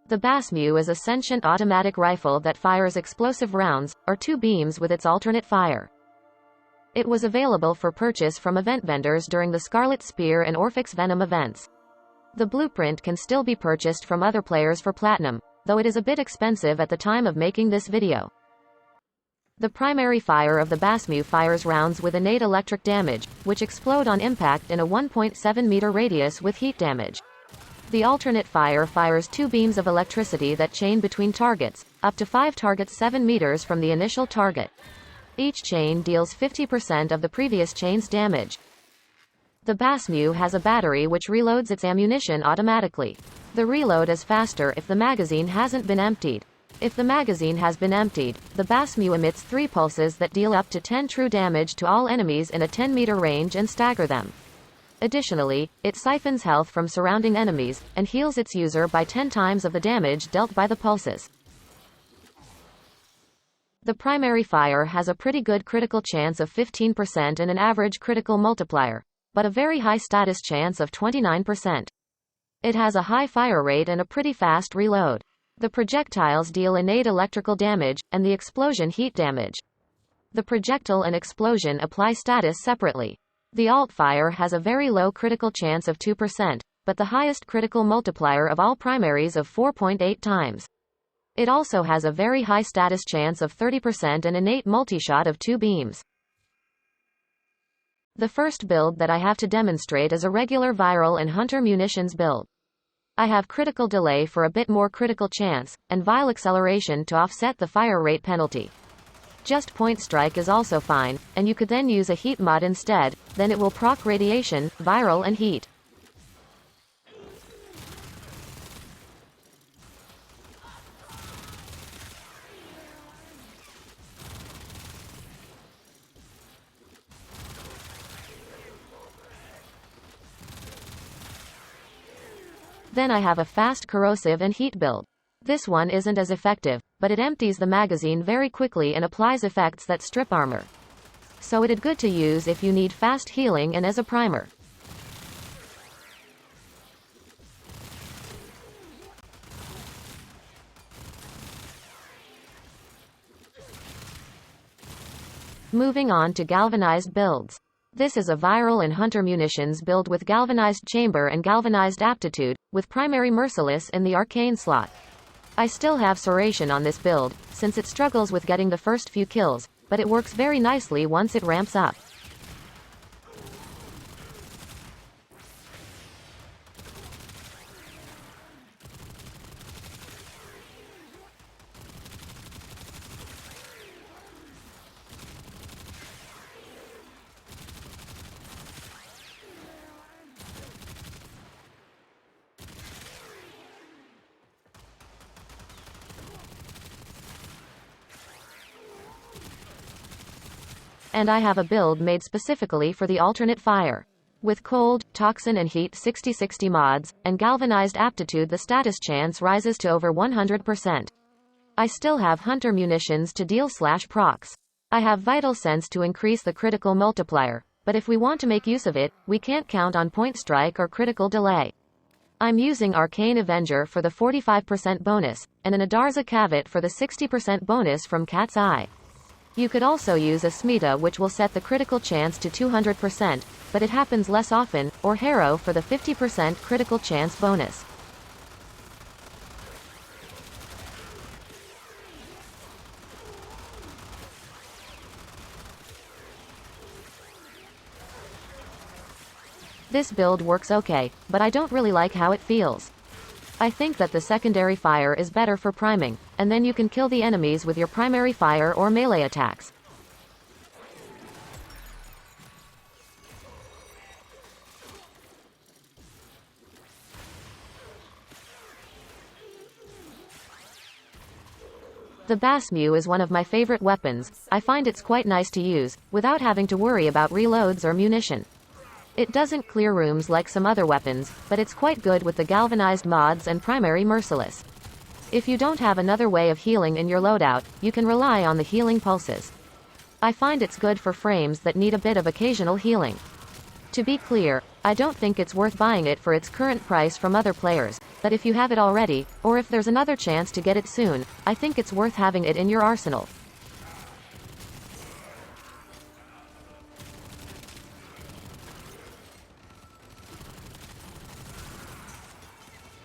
The Basmu is a sentient automatic rifle that fires explosive rounds, or two beams with its alternate fire. It was available for purchase from event vendors during the Scarlet Spear and Orphix Venom events. The blueprint can still be purchased from other players for platinum, though it is a bit expensive at the time of making this video. The primary fire of the Basmu fires rounds with innate electric damage, which explode on impact in a 1.7 meter radius with heat damage. The alternate fire fires two beams of electricity that chain between targets, up to 5 targets 7 meters from the initial target. Each chain deals 50% of the previous chain's damage. The Basmu has a battery which reloads its ammunition automatically. The reload is faster if the magazine hasn't been emptied. If the magazine has been emptied, the Basmu emits 3 pulses that deal up to 10 true damage to all enemies in a 10-meter range and stagger them. Additionally, it siphons health from surrounding enemies, and heals its user by 10 times of the damage dealt by the pulses. The primary fire has a pretty good critical chance of 15% and an average critical multiplier, but a very high status chance of 29%. It has a high fire rate and a pretty fast reload. The projectiles deal innate electrical damage, and the explosion heat damage. The projectile and explosion apply status separately. The alt-fire has a very low critical chance of 2%, but the highest critical multiplier of all primaries of 4.8 times. It also has a very high status chance of 30% and innate multi-shot of 2 beams. The first build that I have to demonstrate is a regular viral and hunter munitions build. I have critical delay for a bit more critical chance, and vile acceleration to offset the fire rate penalty. Just point strike is also fine, and you could then use a heat mod instead, then it will proc radiation, viral and heat. Then I have a fast corrosive and heat build. This one isn't as effective, but it empties the magazine very quickly and applies effects that strip armor. So it's good to use if you need fast healing and as a primer. Moving on to galvanized builds. This is a viral and hunter munitions build with galvanized chamber and galvanized aptitude, with primary merciless in the arcane slot. I still have Serration on this build, since it struggles with getting the first few kills, but it works very nicely once it ramps up. And I have a build made specifically for the alternate fire. With cold, toxin and heat 60/60 mods, and galvanized aptitude the status chance rises to over 100%. I still have hunter munitions to deal /procs. I have vital sense to increase the critical multiplier, but if we want to make use of it, we can't count on point strike or critical delay. I'm using Arcane Avenger for the 45% bonus, and an Adarza Cavet for the 60% bonus from Cat's Eye. You could also use a Smita which will set the critical chance to 200%, but it happens less often, or Harrow for the 50% critical chance bonus. This build works okay, but I don't really like how it feels. I think that the secondary fire is better for priming, and then you can kill the enemies with your primary fire or melee attacks. The Basmu is one of my favorite weapons. I find it's quite nice to use, without having to worry about reloads or munition. It doesn't clear rooms like some other weapons, but it's quite good with the galvanized mods and primary merciless. If you don't have another way of healing in your loadout, you can rely on the healing pulses. I find it's good for frames that need a bit of occasional healing. To be clear, I don't think it's worth buying it for its current price from other players, but if you have it already, or if there's another chance to get it soon, I think it's worth having it in your arsenal.